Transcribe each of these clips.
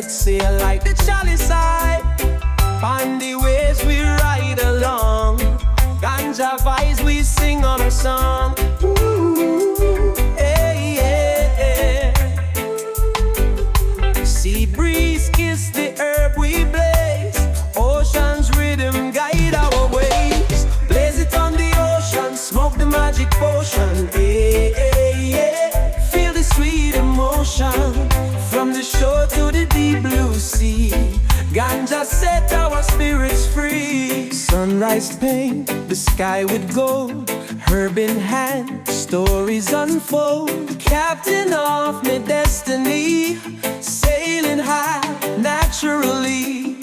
set sail like the chalice eye. On the waves we ride along, Ganja vibes we sing on our song. Ooh, hey, yeah, yeah. Sea breeze kiss the herb we blaze, ocean's rhythm guide our ways. Blaze it on the ocean, smoke the magic potion. Hey, hey, yeah. Feel the sweet emotion from the shore to the deep blue sea. Ganja set our spirits free. Sunrise paint the sky with gold, herb in hand, stories unfold. Captain of my destiny, sailing high naturally.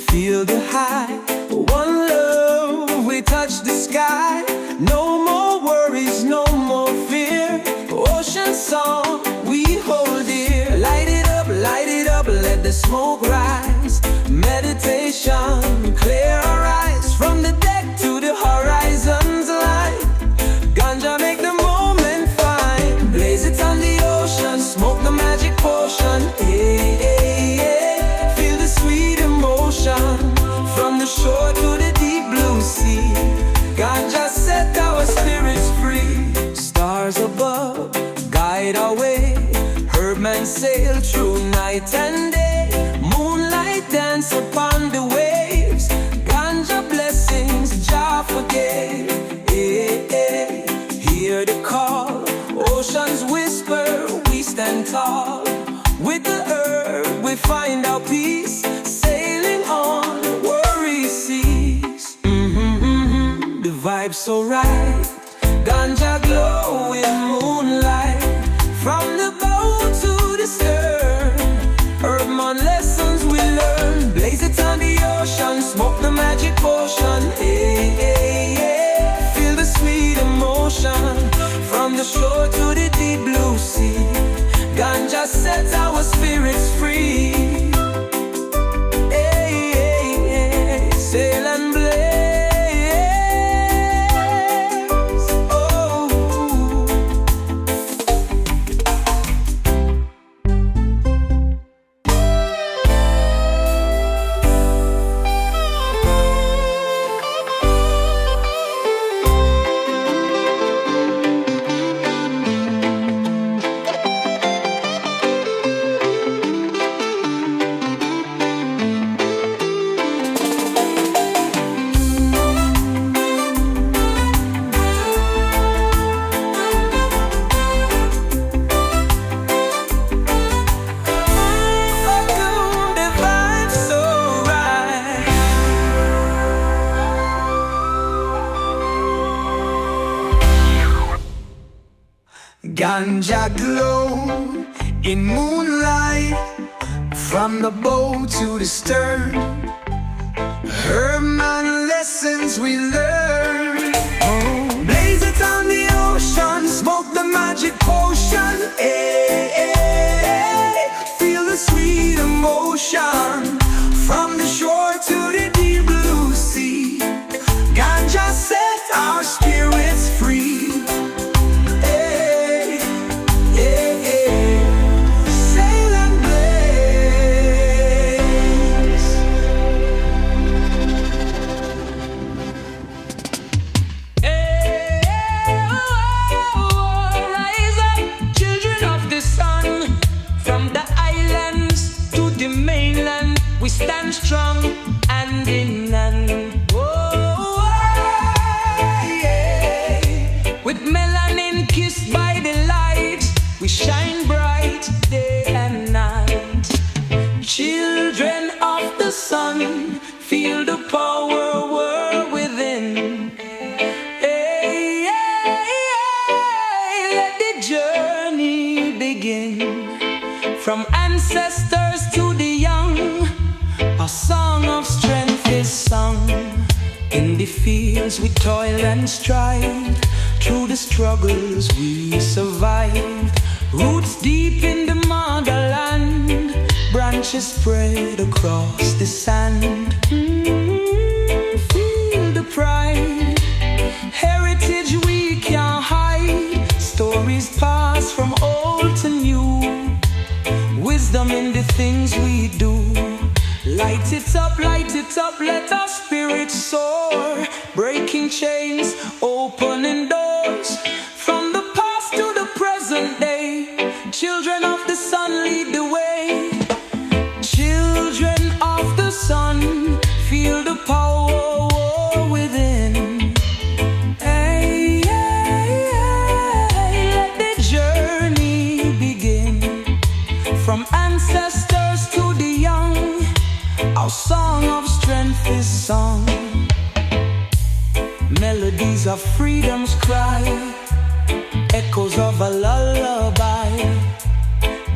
Feel the high, one love, we touch the sky. No more worries, no more fear. Ocean song we hold dear. Light it up, let the smoke rise. Meditation, clear our eyes. From the deck to the horizon's light, Ganja make the moment fine. Blaze it on the ocean, smoke the magic potion. Hey, hey, hey. Feel the sweet emotion from the shore to the deep blue sea. Ganja set our spirits free. Stars above guide our way, herb-man sail through night and day. Moonlight dance upon the waves, Ganja blessings Jah forgave. Hey, hey. Hear the call, oceans whisper, we stand tall. With the herb we find our peace, sailing on worries cease. The vibe's so right, Ganja glow in moonlight. From the bow to the stern, Earthman lessons we learn. Blaze it on the ocean, smoke the magic potion. Hey, hey, hey. Feel the sweet emotion from the shore to the deep blue sea. Ganja sets our spirits free. Hey, hey, hey. Sail and blaze. Ganja glow in moonlight, from the bow to the stern. Herb-man lessons we learn. Blaze it on the ocean, smoke the magic potion. Hey, hey, hey. Feel the sweet emotion from the shore to the deep blue sea. Ganja set our spirits free. We stand strong hand in hand. Oh, yeah. With melanin kissed by the light, we shine bright day and night. Children of the sun, feel the power within. Hey, hey, hey. Let the journey begin. From ancestors to the young, a song of strength is sung. In the fields we toil and strive, through the struggles we survive. Roots deep in the motherland, branches spread across the sand. Feel the pride, heritage we can't hide. Stories pass from old to new, wisdom light it up, let our spirits soar. Breaking chains, opening doors. From the past to the present day, children of the sun lead the way. Children of the sun, feel the power within. Hey, hey, hey, let the journey begin. From ancestors to the young, our song of strength is sung. Melodies of freedom's cry, echoes of a lullaby.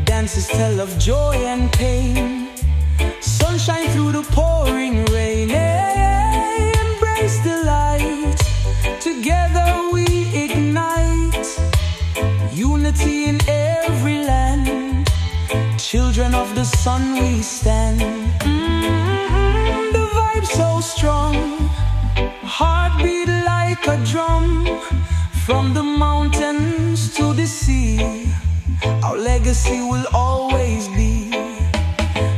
Dances tell of joy and pain, sunshine through the pouring rain. Hey, embrace the light, together we ignite. Unity in every land, children of the sun we stand. The vibe so strong, heartbeat like a drum. From the mountains to the sea, our legacy will always be.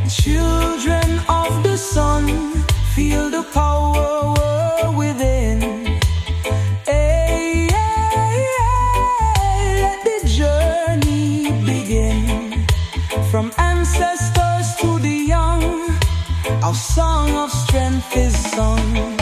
Children of the sun, feel the power within. Hey, hey, hey, let the journey begin. From ancestors to the young, our song of strength is sung.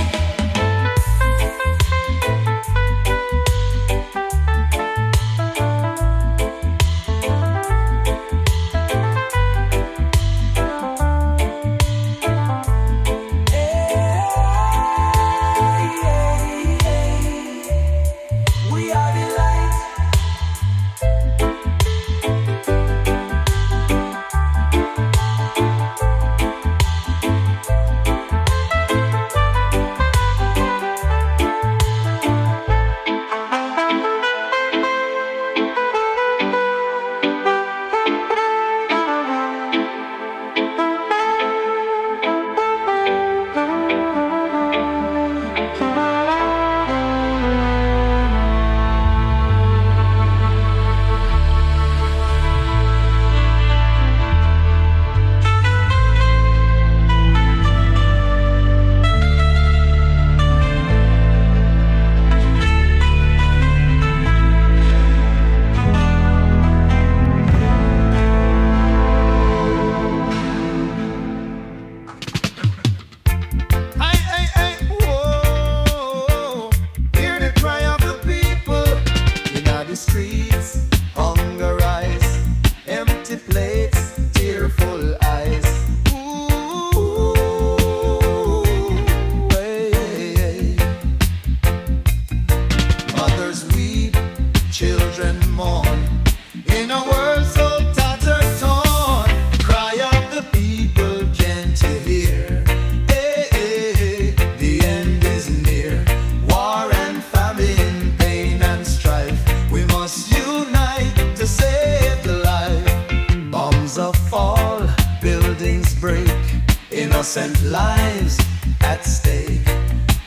Innocent lives at stake,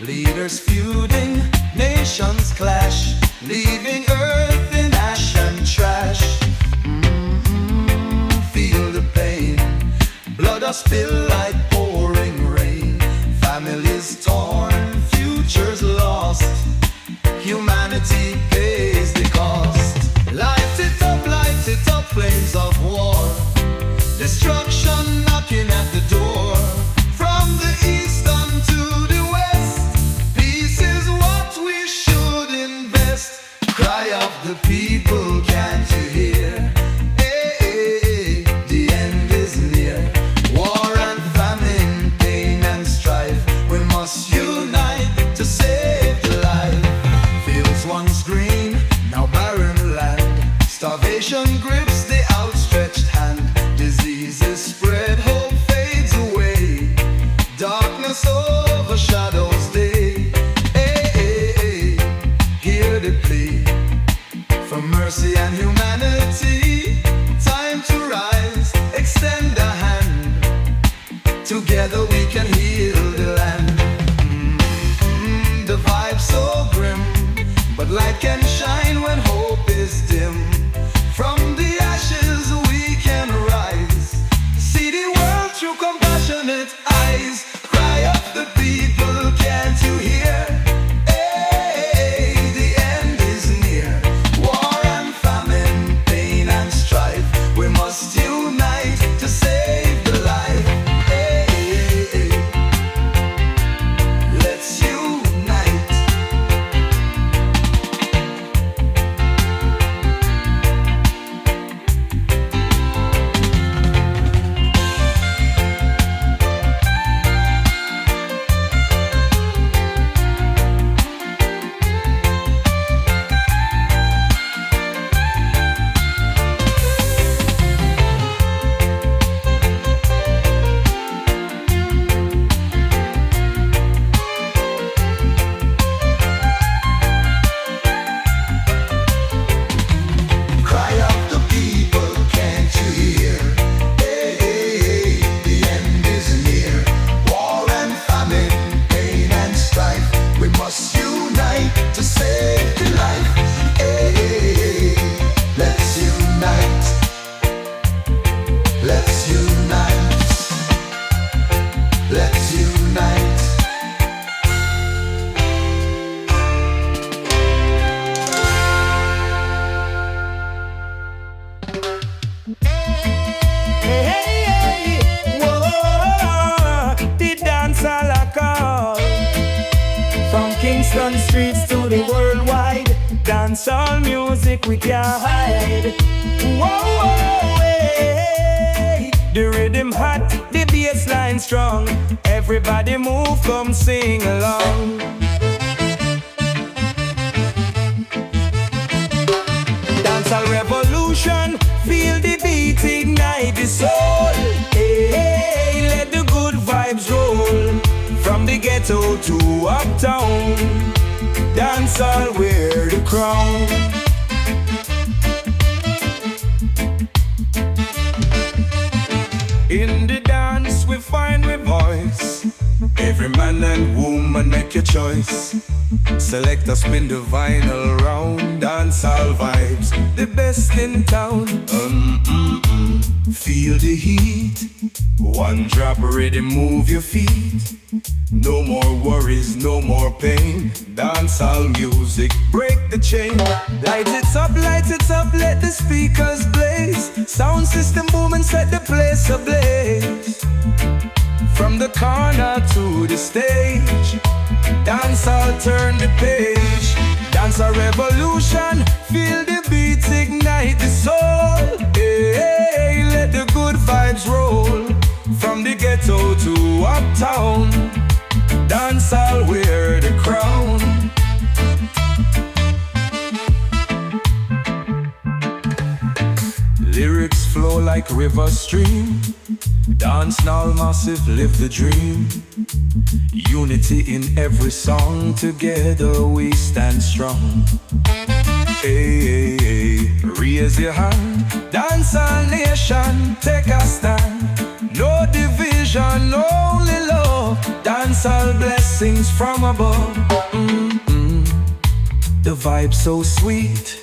leaders feuding, nations clash, leaving earth in ash and trash. Feel the pain, blood a spill like pouring rain. Families torn, futures lost, humanity pays the cost. Light it up, flames of war, destruction knocking at the door. From the east unto the west, peace is what we should invest. Cry of the people, can't you hear? Hey, hey, hey, the end is near. War and famine, pain and strife, we must unite to save the life. Fields once green, now barren land. Starvation grips the outstretched hand. Diseases spread, hope fades away. Darkness overshadows day. Hey, hey, hey, hear the plea for mercy and humanity. Time to rise, extend a hand. Together we can heal the land. The vibe so grim, but light can shine when hope is dim. From the ashes we can rise, see the world through compassionate eyes. dancehall music we can't hide. Whoa, whoa, hey. The rhythm hot, the bass line strong. Everybody move, come sing along. Dancehall revolution, feel the beat, ignite the soul. Hey, let the good vibes roll. From the ghetto to uptown, dancehall wear the crown. In the dance we find we voice. Every man and woman make your choice. Select a spin the vinyl round. Dancehall vibes, the best in town. Feel the heat. One drop ready, move your feet. No more worries, no more pain. Dancehall music, break the chain. Light it up, let the speakers blaze. Sound system boom and set the place ablaze. From the corner to the stage, dancehall turn the page. Dancehall revolution, feel the beats, ignite the soul. Hey, let the good vibes roll. From the ghetto to uptown, dancehall wear the crown. Lyrics flow like river stream. Dance now massive, live the dream. Unity in every song, together we stand strong. Hey, hey, hey, raise your hand. Dancehall nation, take a stand. No division, only love. Dancehall blessings from above. The vibe so sweet.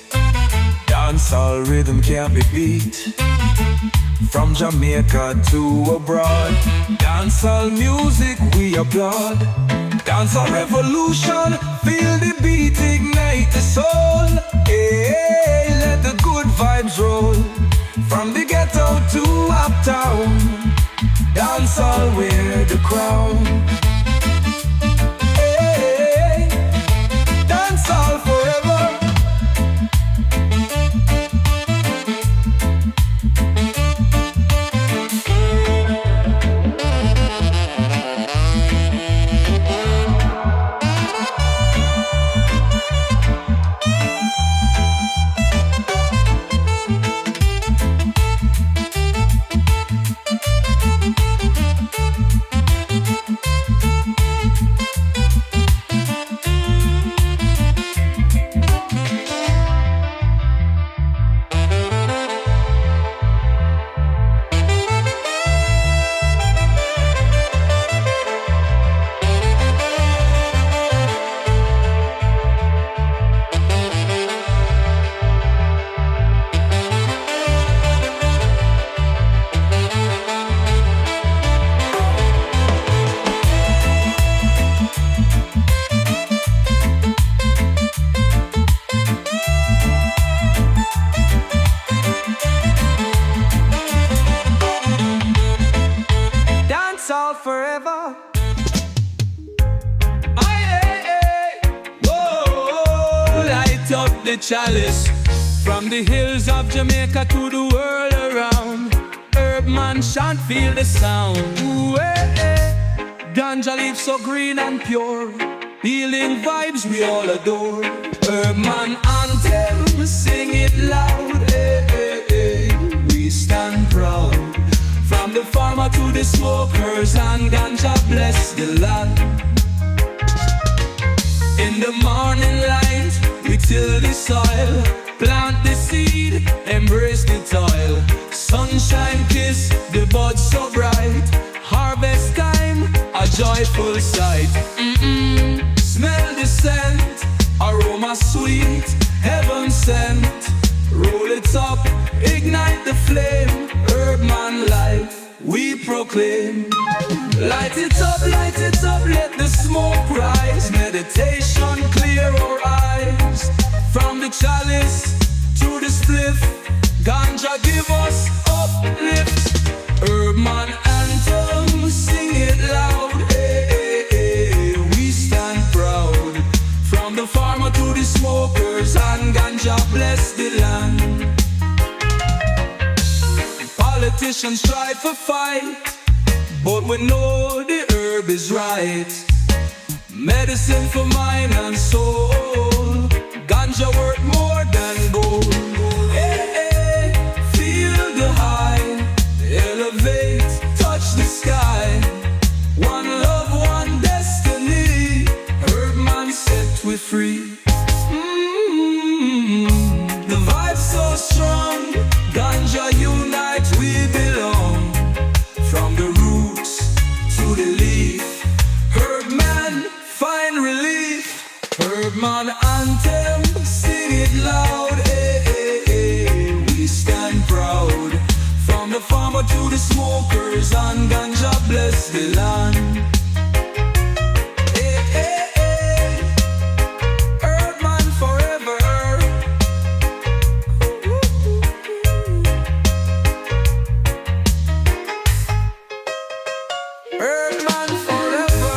Dancehall rhythm can't be beat. From Jamaica to abroad, dancehall music we applaud. Dancehall revolution, feel the beat, ignite the soul. Hey, let the good vibes roll. From the ghetto to uptown, dancehall wear the crown. Hey, dancehall forever. Forever. Whoa, light up the chalice. From the hills of Jamaica to the world around, Herb shan't feel the sound. Ooh, Ganja leaves so green and pure, healing vibes we all adore. Herb anthem, sing it loud. We stand proud. From the farmer to the smokers, and Ganja bless the land. In the morning light, we till the soil, plant the seed, embrace the toil. Sunshine kiss the buds so bright, harvest time, a joyful sight. Smell the scent, aroma sweet, heaven sent. Roll it up, ignite the flame, Herb life we proclaim. Light it up, let the smoke rise. Meditation clear our eyes. From the chalice to the spliff, Ganja give us uplift. Herb anthem, sing it loud. We stand proud. From the farmer to the smokers, and Ganja bless the land. Politicians try to fight, but we know the herb is right. Medicine for mind and soul. Ganja worth more than gold. Hey, hey, feel the high, elevate, touch the sky. One love, one destiny. Herb man set we free. The vibe's so strong. Ganja unite, we belong. From the roots to the leaf, herb man find relief. Herb man anthem, sing it loud. Eh, eh, eh. We stand proud. From the farmer to the smokers, and ganja bless the land. Eh, eh, eh. Herb man forever. Herb man forever.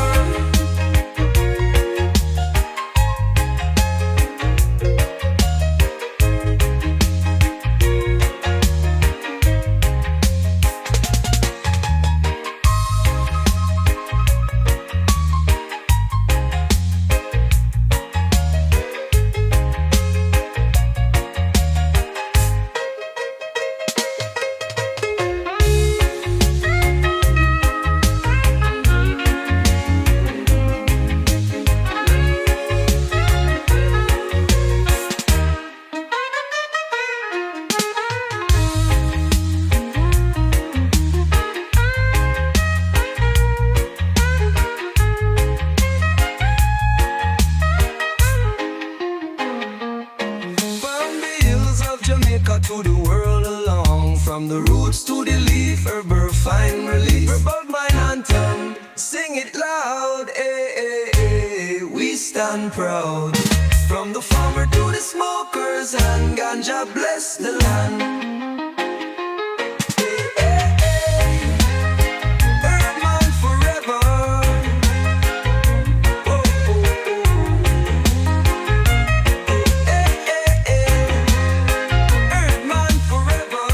To the world along, from the roots to the leaf, herb find relief. Herb mine anthem, sing it loud. Eh, eh, eh. We stand proud. From the farmer to the smokers, and ganja bless the land. Eh, eh, eh. Herb man forever. Oh, oh, oh. Eh, eh, eh. Herb man forever.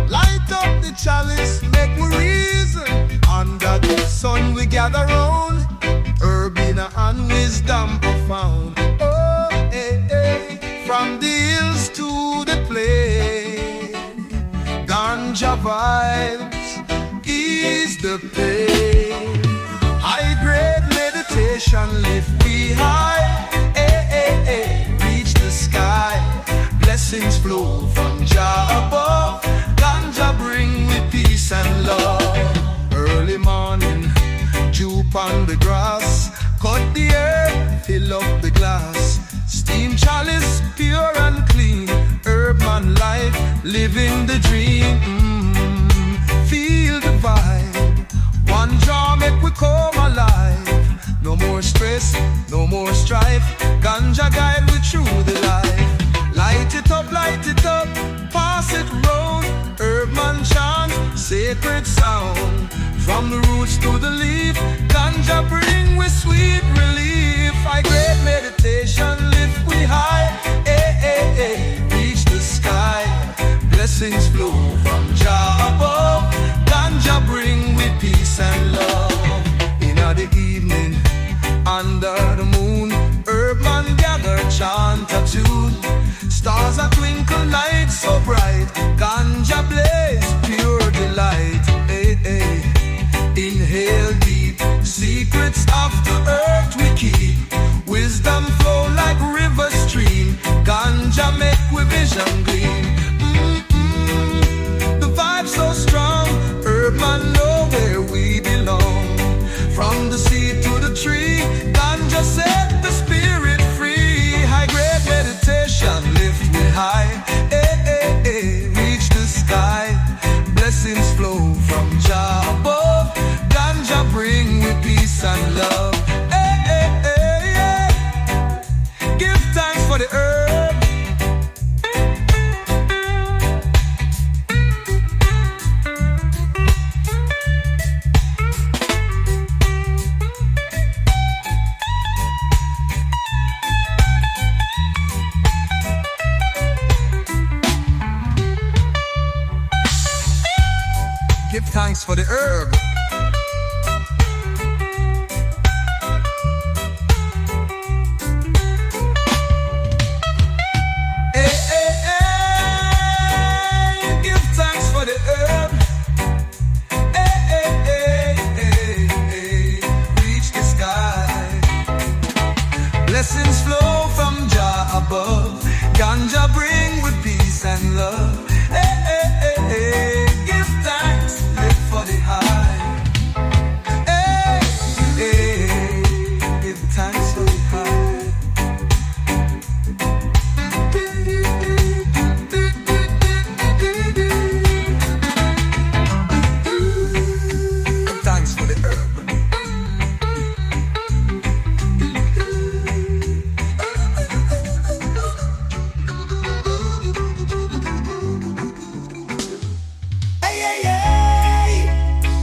Light up the chalice, make we reason. Under the sun we gather round, herb in a hand, wisdom profound. Oh, hey, hey. From the hills to the plain, ganja vibes ease the pain. High grade meditation lift we high. Hey, hey, hey. Reach the sky, blessings flow from Jah above. Ganja bring me peace and love. Early morning, dew on the grass, cut the earth, fill up the glass. Steam chalice, pure and clean. Herb man life, living the dream. Feel the vibe. One draw make we come alive. No more stress, no more strife. Ganja guide we through the life. Light it up, pass it round. Herb man chant, sacred sound. From the roots to the leaf, ganja bring with sweet relief. High great meditation lift we high. Eh, eh, eh. Reach the sky, blessings flow from Jah above. Ganja bring with peace and love. In the evening, under the moon, herb man gather, chant a tune. Stars a twinkle, night so bright. Ganja blaze, pure delight. Hey, hey. Inhale deep, secrets of the earth we keep. Wisdom flow like river stream. Ganja make we vision gleam. The vibe so strong, herb man herb. Hey, hey, hey, give thanks for the herb. Hey, hey, hey, hey, hey, reach the sky. Blessings flow from Jah above. Ganja bring with peace and love. Hey, hey, hey, hey, give thanks, live for the high. Hey, hey, give thanks for the high. Give thanks for the herb. Hey, hey, hey.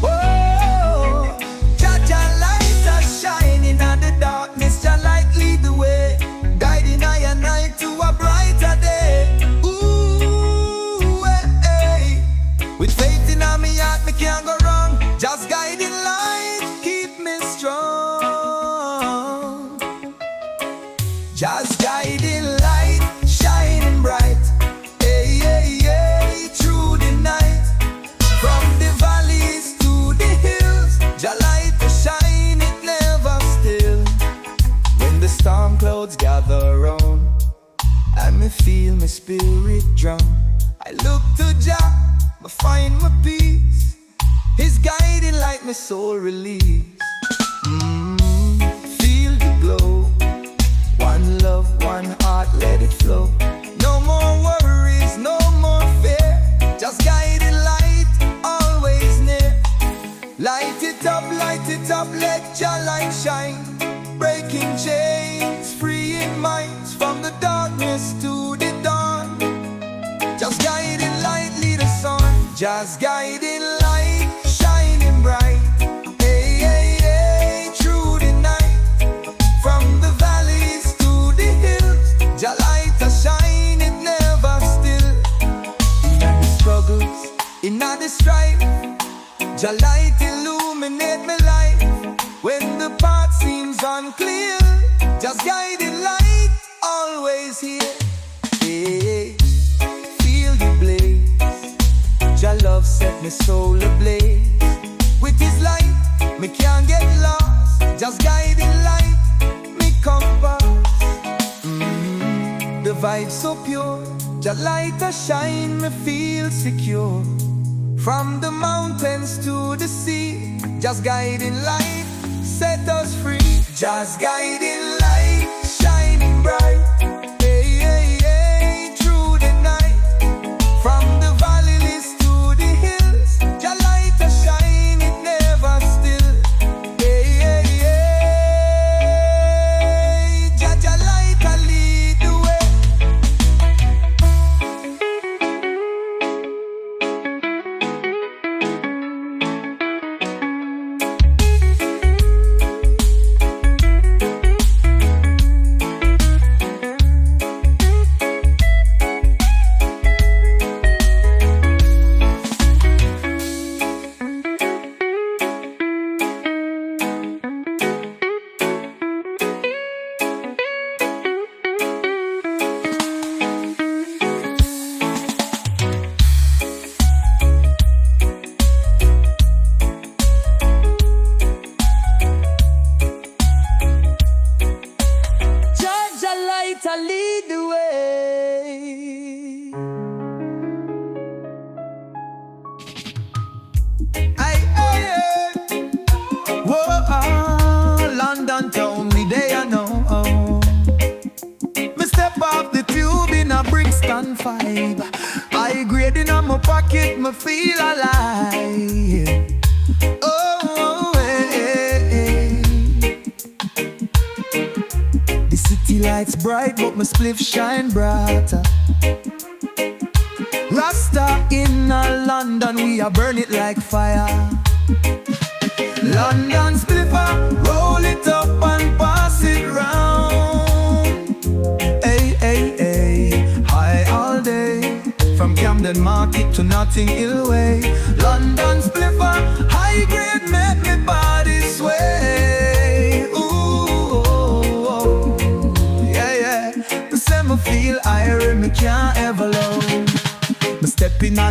Whoa. Jah Jah light a shining on the darkness. Jah light lead the way, guiding I and I to a brighter day. Ooh, hey, hey. With faith in me heart, me can't go wrong. Just guiding light, keep me strong. Just guiding light, shining bright. Hey, hey, hey, through the night. From the valleys to the hills, Jah light to shine, it never still. When the storm clouds gather round, and me feel my spirit drown, I look to Jah, I find my peace. His guiding light, my soul release. Feel the glow. One love, one heart, let it flow. No more worries, no more fear. Just guiding light, always near. Light it up, let your light shine. Breaking chains, freeing minds from the darkness to the dawn. Just guiding light, lead us on. Just guiding light, shining bright. Hey, hey, hey, through the night. From the valleys to the hills, Jah light a shine, it never still. In the struggles, in the strife, Jah light illuminate my life. When the path seems unclear, just guiding light, always here. Hey, feel the blaze. Jah love set my soul ablaze. With His light, me can't get lost. Just guiding light, me compass. The vibe so pure, Jah light a shine, me feel secure. From the mountains to the sea, just guiding light, set us free. Just guiding light, shining bright. Hey, hey, hey, through the night. From the valleys to the hills, Jah light a shine, it never still. Hey, hey, hey, Jah Jah light a lead the way. pocket, me feel alive. Oh, hey, hey. The city lights bright, but my spliff shine brighter. Rasta in London, we a burn it like fire. London spliffer, roll it up and pass it round. Hey, hey, hey, high all day, from Camden Market to Notting Hill Way. London spliffer, high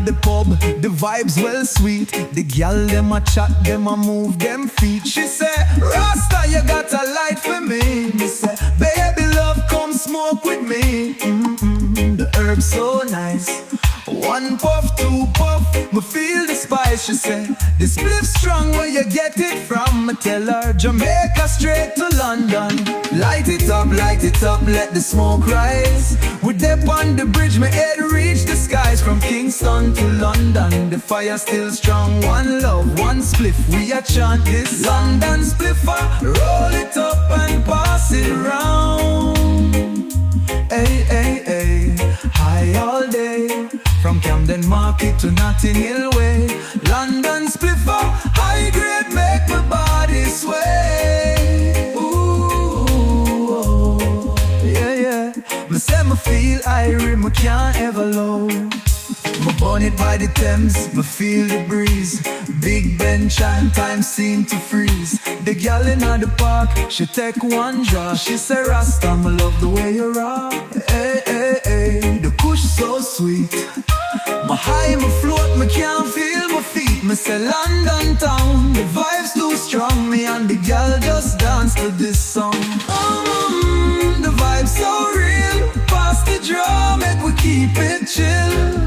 the pub, the vibes well sweet. The gal them a chat, them a move them feet. She say, Rasta, you got a light for me. Me say, baby love, come smoke with me. The herb so nice. One puff, two puff, me feel the spice. She say, this spliff strong, where you get it from? Me tell her, Jamaica straight to London. Light it up, let the smoke rise. We dip on the bridge, my head reach the skies. From Kingston to London, the fire still strong. One love, one spliff, we a chant this London spliffer. Roll it up and pass it round. Hey, hey, hey, high all day. From Camden Market to Notting Hill Way. London spliffer, high grade, make my body sway. Ooh, yeah, yeah. Me say me feel irie, me can't ever low. Me burn it by the Thames, me feel the breeze. Big bench and time seem to freeze. The gal in the park, she take one draw. She say, Rasta, me love the way you rock. Hey, hey, hey, the kush so sweet. My high, my float, me can't feel my feet. Me say London town, the vibes too strong. Me and the gal just dance to this song. The vibes so real. Pass the drum, make we keep it chill.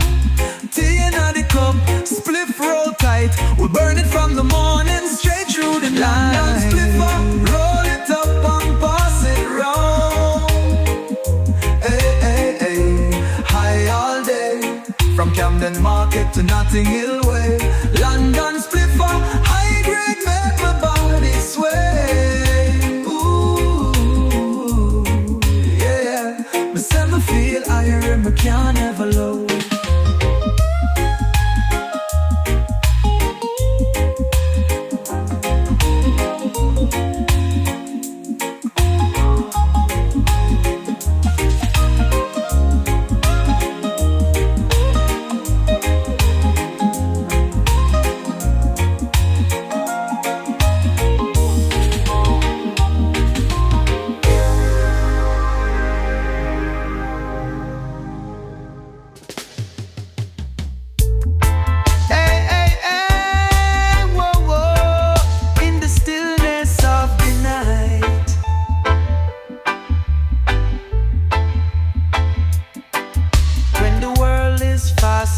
Tea in the cup, spliff roll tight. We burn it from the morning straight through the night. London spliffer, roll it up and pass it round. Hey, hey, hey, high all day. From Camden Market to Notting Hill Way. London spliffer, high grade, make my body sway. Ooh, yeah. Me say me feel higher, me can't ever low.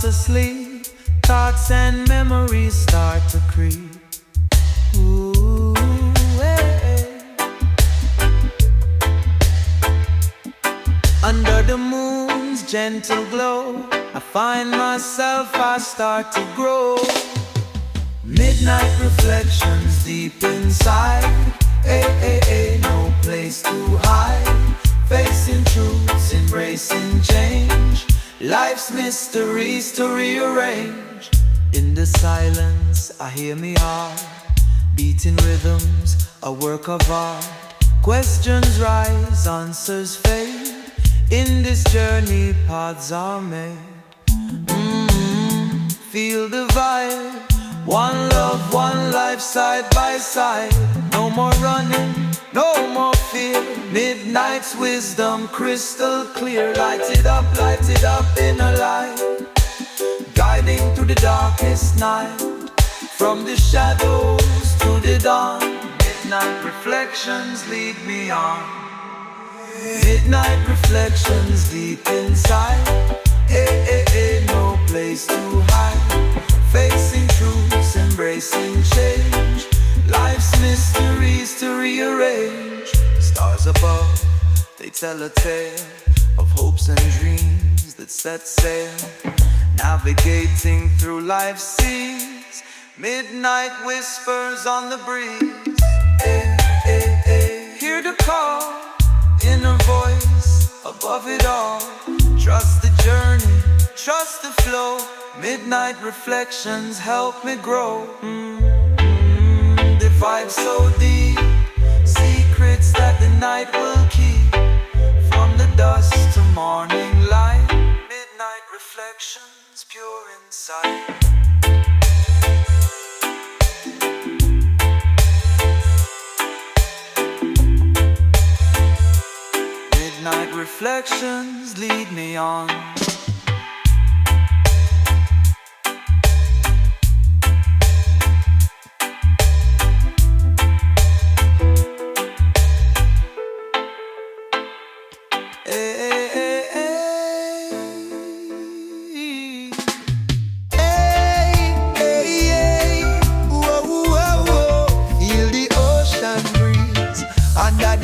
Asleep, thoughts and memories start to creep. Ooh, hey. Under the moon's gentle glow, I find myself, I start to grow. Midnight reflections deep inside. Hey, hey, hey, no place to hide. Facing truths, embracing change. Life's mysteries to rearrange. In the silence, I hear me heart beating rhythms, a work of art. Questions rise, answers fade. In this journey, paths are made. Feel the vibe. One love, one life, side by side. No more running, no more fear. Midnight's wisdom, crystal clear. Light it up in a light. Guiding through the darkest night. From the shadows to the dawn. Midnight reflections lead me on. Midnight reflections deep inside. Hey, hey, hey, no place to hide. Facing truths, embracing change. Life's mysteries to rearrange. Stars above, they tell a tale of hopes and dreams that set sail. Navigating through life's seas. Midnight whispers on the breeze. Hey, hey, hey. Hear the call, inner voice above it all. Trust the journey, trust the flow. Midnight reflections help me grow. The vibe so deep, secrets that the night will keep. From the dusk to morning light. Midnight reflections pure inside. Midnight reflections lead me on.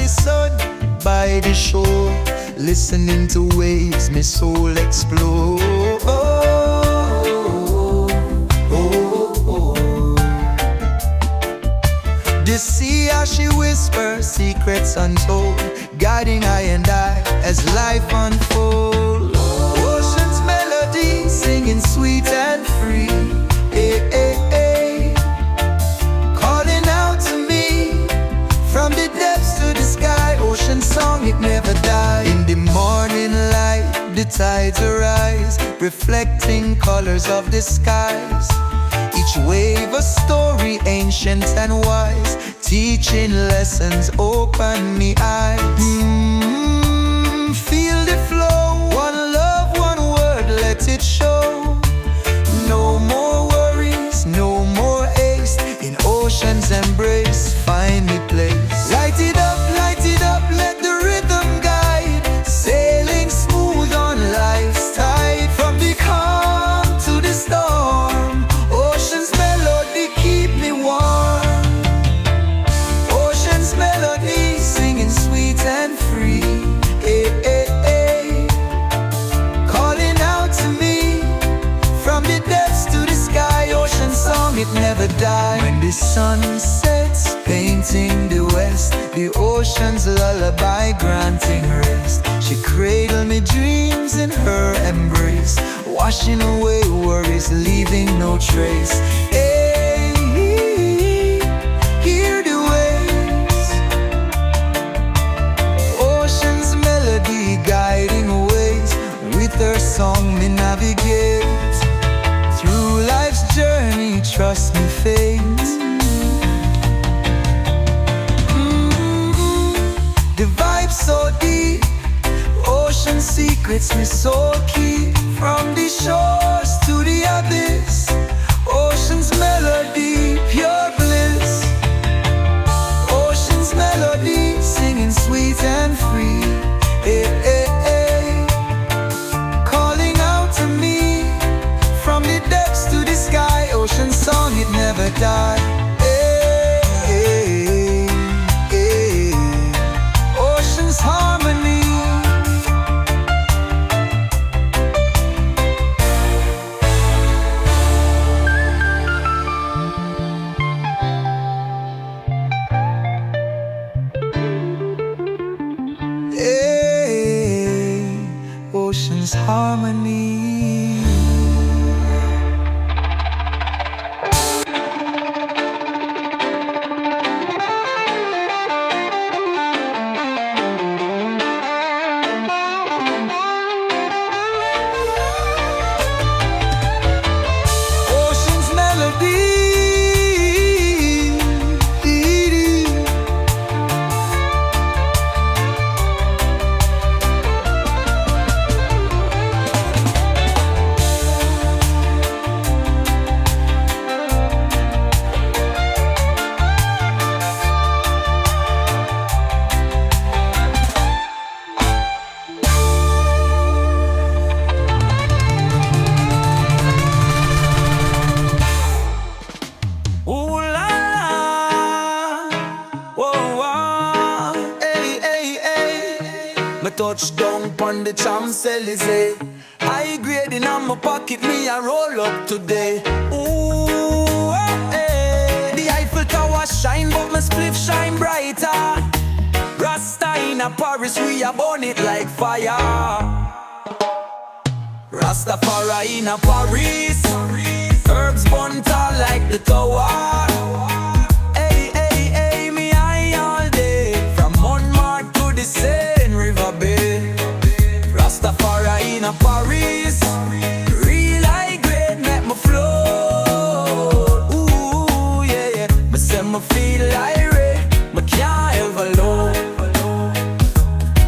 sun by the shore, listening to waves my soul explore. The sea as she whispers secrets untold, guiding I and I as life unfolds. Ocean's melody singing sweet and free, eh, eh, eh. Calling out to me from the depths to the sky. Ocean song, it never dies. In the morning light, the tides arise, reflecting colors of the skies. Each wave a story ancient and wise, teaching lessons, open me eyes. Feel the flow, one love, one word, let it show. No more worries, no more haste. In ocean's embrace, find me place. Light it up, let the rhythm guide. Sailing smooth on life's tide. From the calm to the storm, ocean's melody keep me warm. Ocean's melody singing sweet and free, eh, eh, eh. Calling out to me from the depths to the sky. Ocean song, it never dies. When the sun sets, painting the west, the ocean's lullaby granting rest. She cradled me dreams in her embrace, washing away worries, leaving no trace. Hey, hear the waves, ocean's melody guiding ways. With her song me navigate through life's journey, trust me fate. The vibe so deep, ocean secrets me soul keep. From the shores to the abyss, ocean's melody, pure bliss. Ocean's melody, singing sweet and free, eh, eh, eh. Calling out to me from the depths to the sky. Ocean song, it never dies. Harmony. Hey, ocean's harmony. Touchdown pon the Champs-Élysées. High grading on my pocket, me a roll up today. Ooh, hey. The Eiffel Tower shine, but my spliff shine brighter. Rasta in a Paris, we a burn it like fire. Rastafari in a Paris, herbs burn tall like the tower. Hey, hey, hey, me high all day, from Montmartre to the Seine River Bay. Rastafari in a Paris, real high grade make me float. Ooh, yeah, yeah, me say me feel irate, me can't ever low.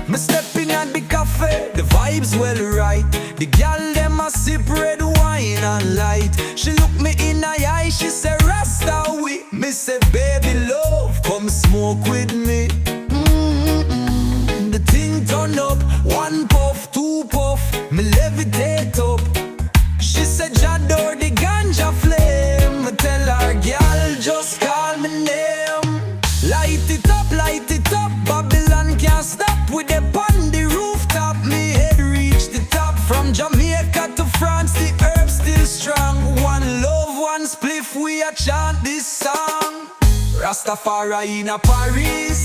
Me stepping at the cafe, the vibes well right. The gal dem a sip red wine and light. She look me in the eye, she say Rasta we. Me say baby love, come smoke with me. The thing turn up, one puff, two puff, me levitate up. She said Jador the ganja flame. Me tell her girl just call me name. Light it up, Babylon. Rastafari in a Paris.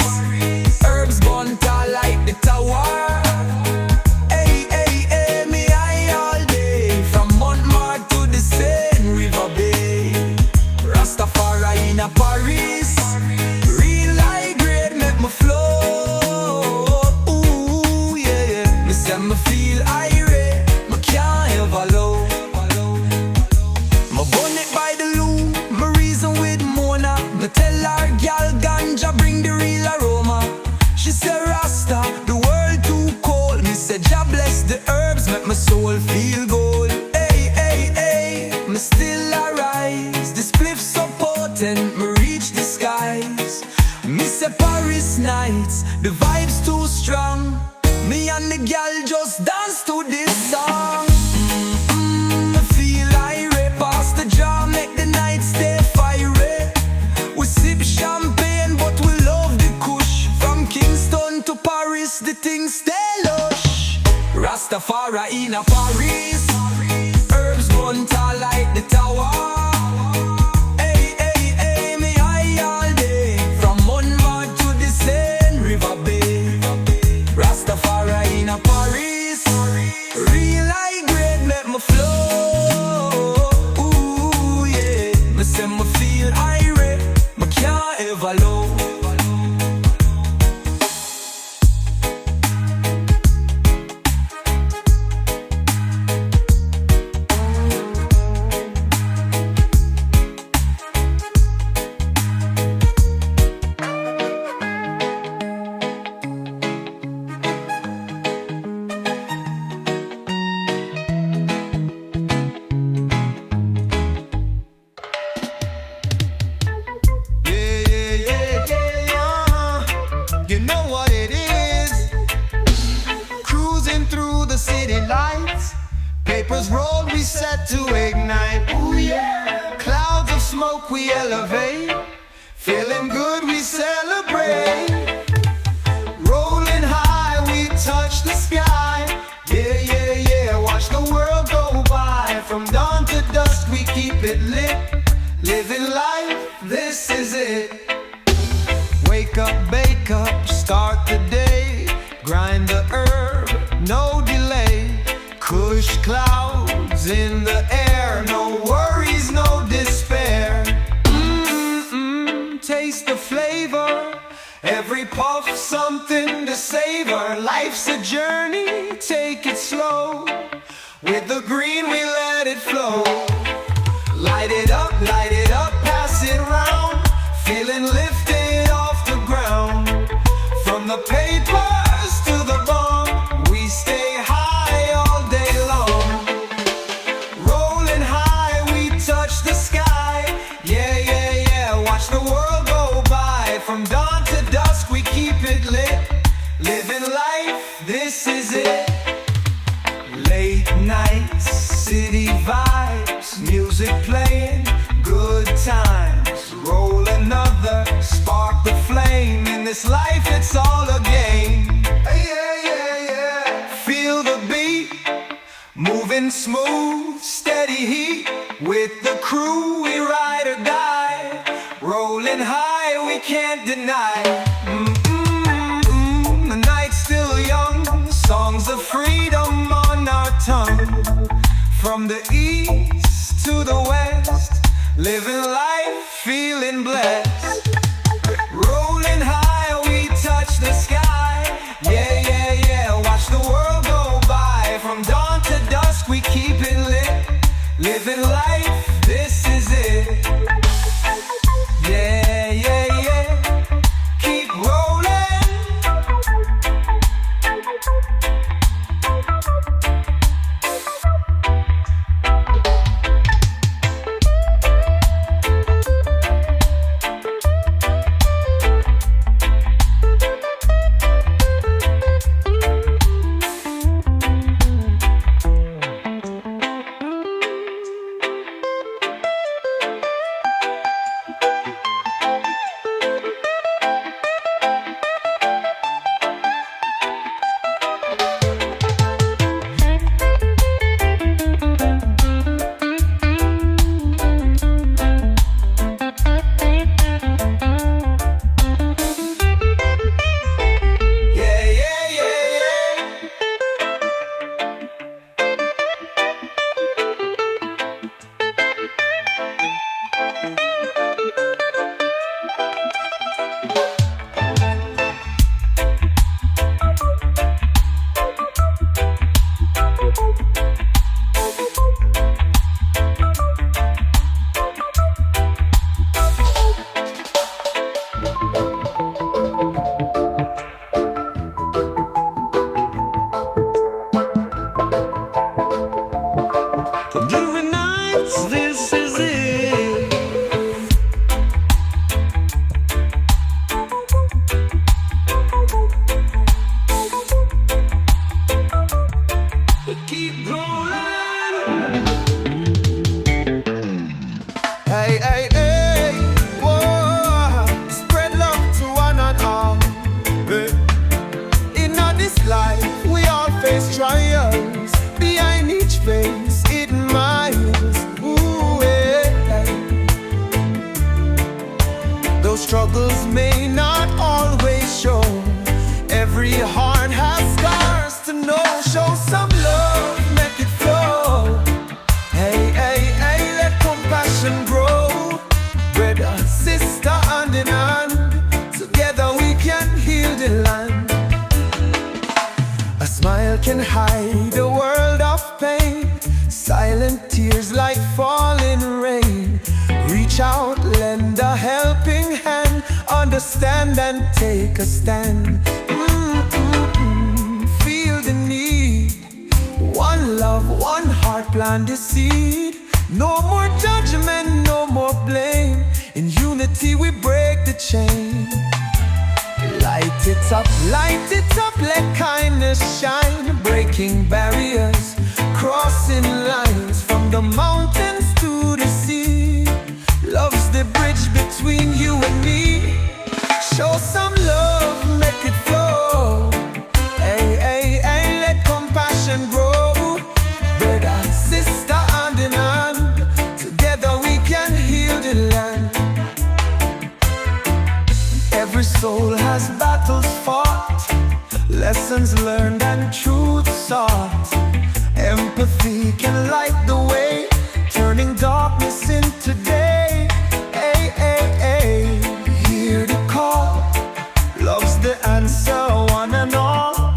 Herbs burn tall like the tower. Hey, hey, hey, me high all day. From Montmartre to the Seine River Bay. Rastafari in a Paris. Real high grade make me flow. Ooh, yeah. Me say me feel irate, me can't ever low. Me burn it by the loo, me reason with Mona. Me tell her gal Ganja bring the real aroma. She say Rasta, the world too cold. Me say Jah bless the herbs, make my soul feel gold. Hey, hey, hey, me still arise. This spliff so potent, me reach the skies. Me say Paris nights, the vibes too strong. Me and the gal just dance to this song. Me feel irate, pass the jar, make the night stay fiery. We sip champagne, but we love the kush. From Kingston to Paris, the things stay lush. Rastafari in a Paris. Herbs burn tall like the tower. Hey, hey, hey, me high all day. From Montmartre to the Seine River Bay. Rastafari in a Paris. Real high grade make me flow. Ooh, yeah. Me say me feel irate, me can't ever low. You know what it is. Cruising through the city lights. Papers roll, we set to ignite. Ooh yeah. Clouds of smoke we elevate. Feeling good we celebrate. Rolling high we touch the sky. Yeah, yeah, yeah. Watch the world go by. From dawn to dusk we keep it lit. Living life, this is it. Wake up, bake up, start the day. Grind the herb, no delay. Kush clouds in the air. No worries, no despair. Taste the flavor. Every puff something to savor. Life's a journey, take it slow. With the green we let it flow. Light it up, pass it round. Feeling lifted off the ground. From the papers to the bomb, we stay high all day long. Rolling high, we touch the sky. Yeah, yeah, yeah, watch the world go by. From dawn to dusk, we keep it lit. Living life, this is it. Late nights, city vibes, music playing, good times. Roll another, spark the flame. In this life it's all a game. Yeah, yeah, yeah. Feel the beat, moving smooth, steady heat. With the crew we ride or die. Rolling high we can't deny. The night's still young, songs of freedom on our tongue. From the east to the west, living life, feeling blessed. Rolling high, we touch the sky. Yeah, yeah, yeah, watch the world go by. From dawn to dusk, we keep it lit. Living life, this is it. Yeah, yeah, yeah, keep rolling. struggles may not always show. Every heart has scars to know. Show some love, make it flow. Hey, hey, hey, let compassion grow. Brother, sister, hand in hand, together we can heal the land. A smile can hide a world of pain. Silent tears like falling rain. Reach out, lend a helping hand. Understand and take a stand. Feel the need. One love, one heart, plant the seed. No more judgment, no more blame. In unity we break the chain. Light it up, let kindness shine. Breaking barriers, crossing lines. From the mountains to the sea. Love's the bridge between you and me. Show some love, make it flow. Hey, hey, hey, let compassion grow. Brother, sister, hand in hand, together we can heal the land. Every soul has battles fought, lessons learned and truth sought. Empathy can light the way, turning darkness into day. Hey, hey, hey, hear the call. Love's the answer, one and all.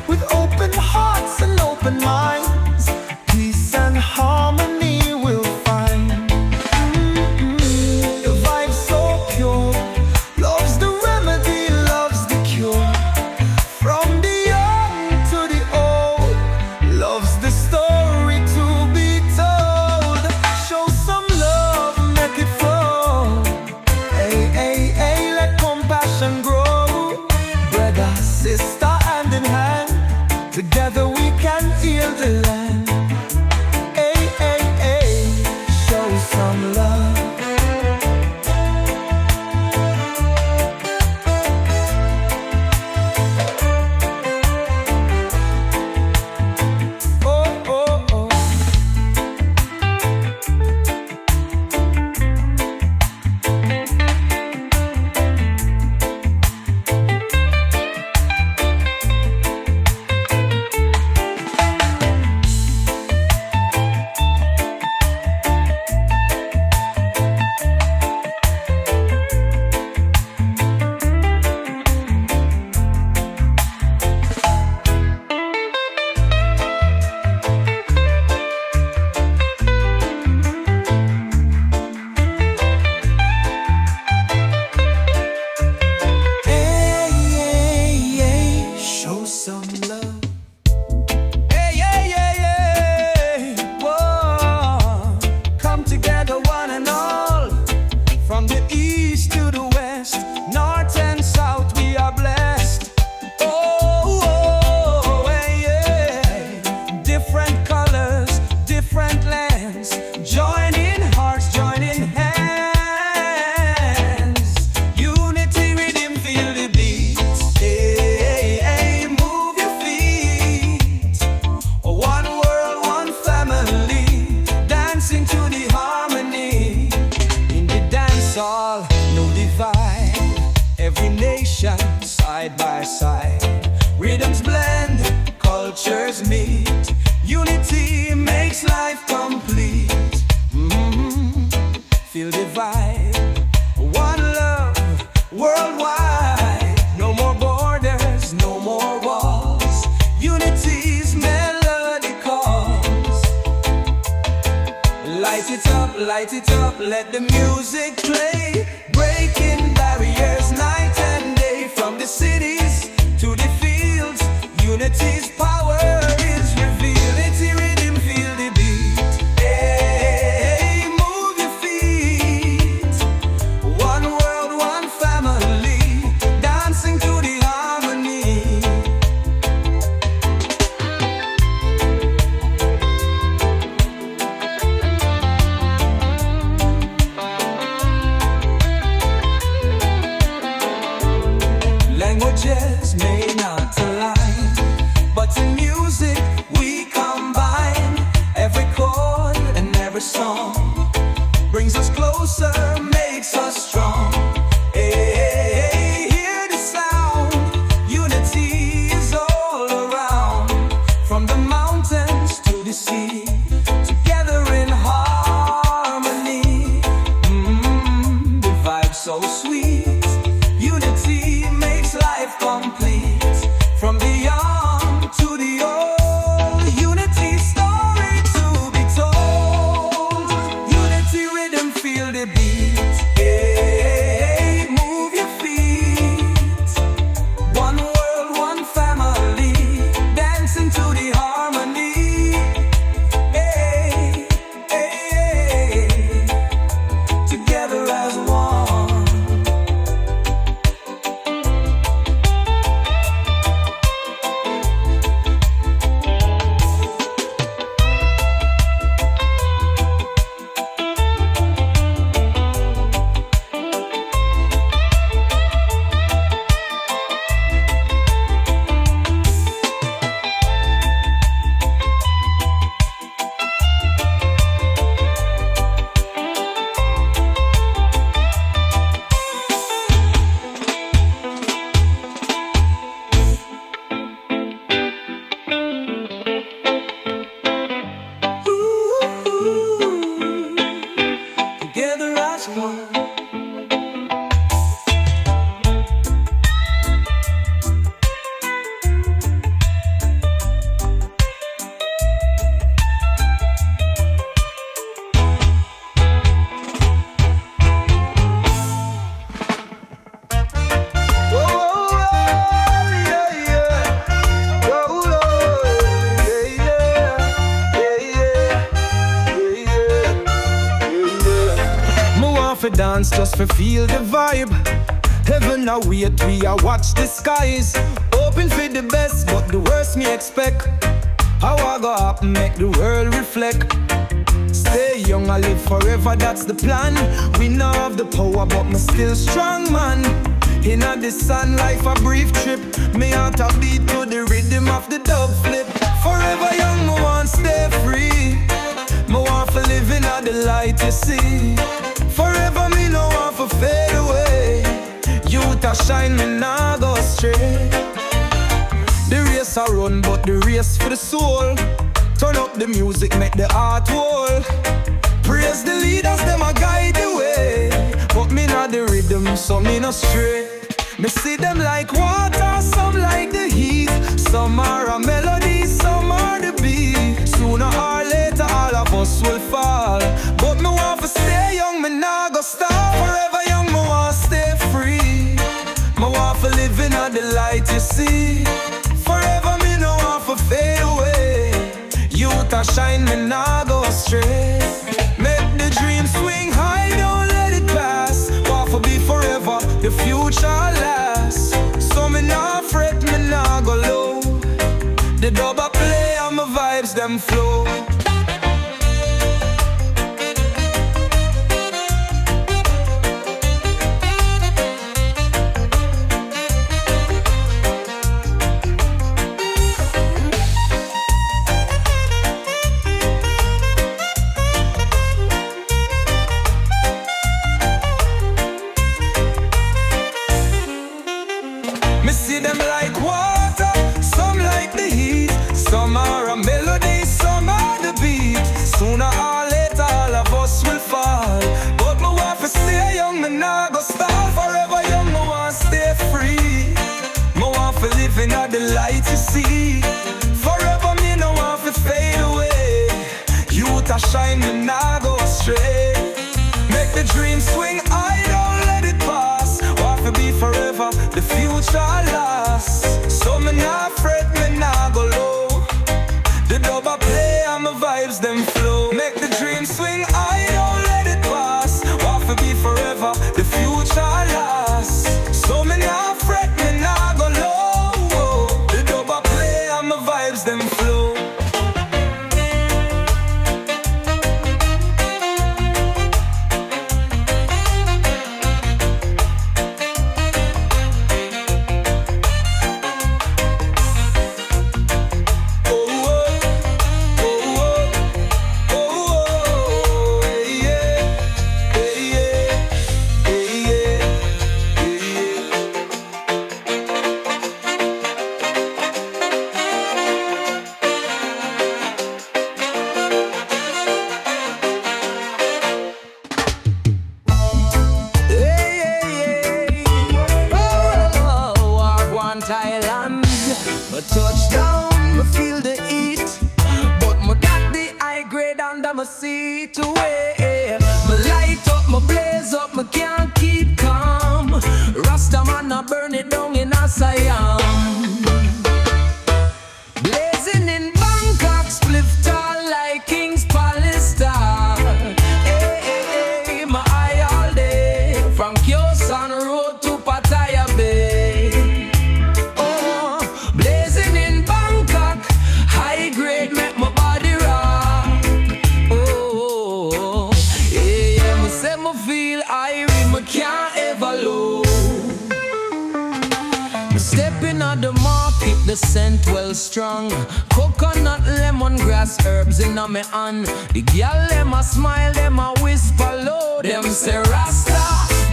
With open hearts and open minds, peace and harmony we'll find. The vibe's so pure. Love's the remedy, love's the cure. From the young to the old, love's the story to be told. Show some love, make it flow. Hey, hey, hey, let compassion grow. Brother, sister, hand in hand, together we can heal the land. Hey, hey, hey, show some love. Oh, oh, oh. Hey, hey, hey, show some love. Hey, hey, hey, hey, whoa. Come together, one and all. From the east to the west, north and south, we are blessed. Oh, oh, hey, hey. Different colors, different lands. Joining hearts, joining hands. Unity rhythm, feel the beat. Hey, hey, hey, move your feet. One world, one family, dancing to the harmony. In the dancehall, no divide. Every nation, side by side. Rhythms blend, cultures meet. Unity makes life complete. Feel the vibe. One love, worldwide. No more borders, no more walls. Unity's melody calls. Light it up, let the music play. Breaking barriers night and day. From the cities to the fields, unity's power is revealed. It's a rhythm, feel the beat. Hey, move your feet. One world, one family, dancing to the harmony. Languages may not align, but in music we combine. Every chord and every song brings us closer, makes us strong. so sweet. Unity makes life complete. From the young to the old, unity story to be told. Unity rhythm, feel the beat. Hey, move your feet. One world, one family, dancing to the harmony. Hey, hey, hey, together as one. Together as one. For dance just for feel the vibe. Heaven a wait, we a watch the skies. Hoping for the best, but the worst me expect. How I go up, make the world reflect. Stay young, I live forever, that's the plan. We know have the power, but me still strong, man. Inna the sun, life a brief trip. Me heart a beat to the rhythm of the dub flip. Forever young, me want stay free. Me want for live inna the light, you see. Forever me no want for fade away. Youth a shine, me nah go astray. The race a run, but the race for the soul. Turn up the music, make the heart whole. Praise the leaders, them a guide the way. But me not the rhythm, so me no stray. Me see them like water, some like the heat. Some are a melody, some are the beat. Sooner or later, all of us will fall. But me want to stay young, me nah go stop. Forever young, me want stay free. Me want to live in the light, you see. Forever me no want to fade away. Youth a shine, me nah go astray. Make the dream swing high, don't let it pass. Want to be forever, the future lasts. So me nah fret, me nah go low. The dub a play and my vibes them flow. Me see them like water, some like the heat. Some are a melody, some are the beat. Sooner or later all of us will fall. But me want to stay young, me nah go stop. Forever young, me want stay free. Me want to live in the light, you see. Forever me no want to fade away. Youth a shine, me nah go astray. Make the dream swing, I don't let it pass. Want to be forever, the future lasts. So me nah fret, me nah go low. The dub a play and my vibes them flow. Make the dream swing, I don't let it pass. Want to be forever, the future lasts. So me nah fret, me nah go low. The dub a play and my vibes them flow. different island. But touchdown, me feel the heat. But me got the high grade under my seat away. Me light up, me blaze up, me can't keep calm. Rasta man, I burn it down in a Siam. Blazing in Bangkok, spliff tall like King's Palace star. Hey, hey, hey, my eye all day. From Kyosan Road to Pattaya Bay. Oh, blazing in Bangkok, high grade make my body rock. Oh, yeah, yeah, me say me feel irie, me can't ever lose. Me stepping on the market, the scent well strong. Coconut, lemongrass, herbs in a me hand. The gyal them a smile, them a whisper low. Them say Rasta,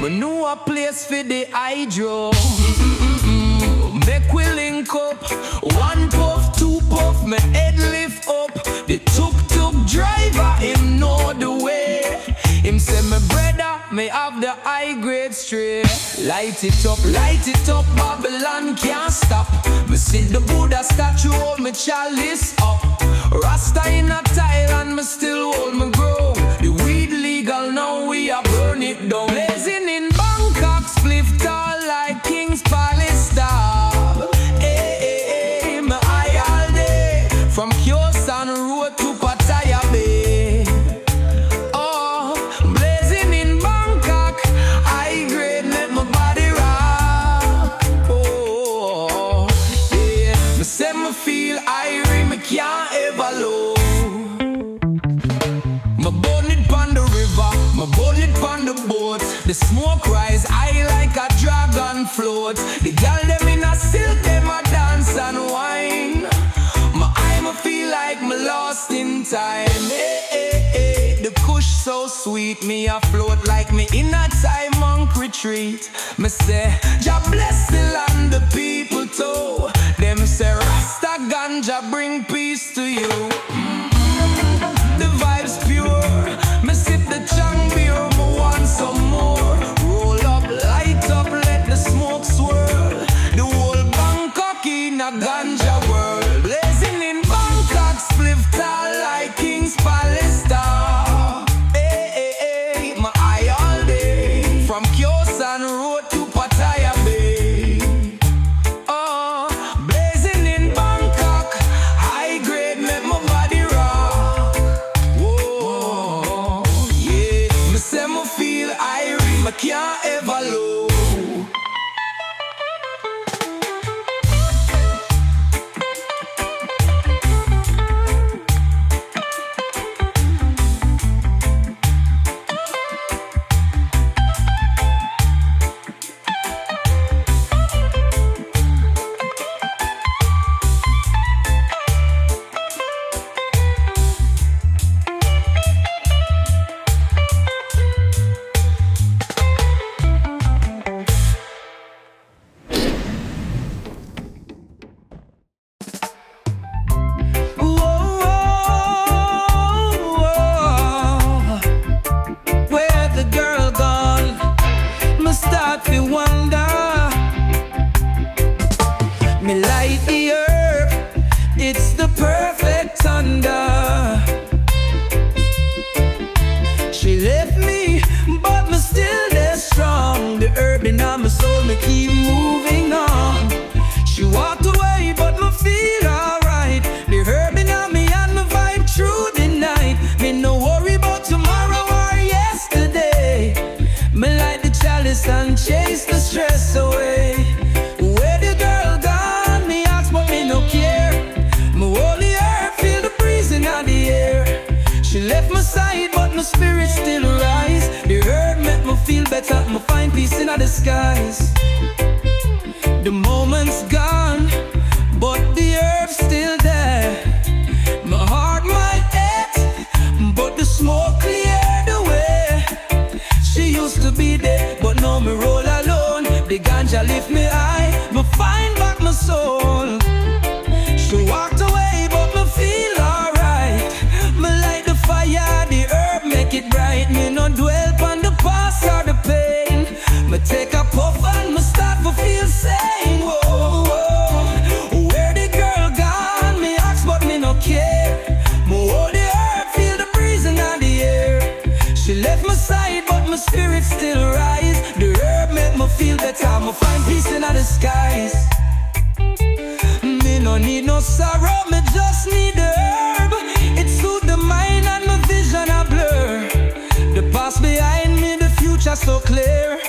me know a place for the hydro. Make we link up, one puff, two puff, me head lift up. The tuk-tuk driver, him know the way. Him say me brother, me have the high grade straight. Light it up, Babylon can't stop. Me see the Buddha statue, hold me chalice up. Rasta in a Thailand, me still hold me grow. The weed legal, now we a burn it down. Blazing in Bangkok, spliff tall like King's Palace star. Hey, hey, hey, me eye all day. From Kyosan Road to Pattaya Bay. Oh, blazing in Bangkok, high grade make my body rock. Oh, yeah, me say me feel irie, me can't ever low. Me burn it pon the river, me burn it pon the boat. The smoke rise high like a dragon float. The girl them in a silk, them a dance and wine. My eye me feel like me lost in time. Hey, hey, hey, the kush so sweet, me a float like me in a Thai monk retreat. Me say, Jah bless the land, the people too. Them say Rasta Ganja bring peace to you. The vibes pure, me sip the Chang beer, me want some more. Roll up, light up, let the smoke swirl. The whole Bangkok in a Ganja world. Blazing in Bangkok, spliff tall like King's Palace star. Hey, hey, hey, my eye all day. From Kyosan Road to Pattaya Bay. Oh, blazing in Bangkok, high grade make my body rock. Whoa, yeah, me say me feel irie, me can't ever low. And chase the stress away. Where the girl gone? Me ask but me no care. Me holy earth, feel the breeze in the air. She left my side but my spirit still rise. The herb make me feel better, me find peace in the skies. The moment's gone, but the herb's still there. My heart might ache, but the smoke cleared away. She used to be there, but now me roll alone. The ganja lift me high, me find back my soul. She walked away, but me feel alright. Me light the fire, the herb make it bright. Me no dwell on the past or the pain. Me take a puff and me start to feel sane. Whoa, whoa. feel better, I'ma find peace in the skies. Me no need no sorrow, me just need the herb. It soothes the mind and my vision a blur. The past behind me, the future so clear.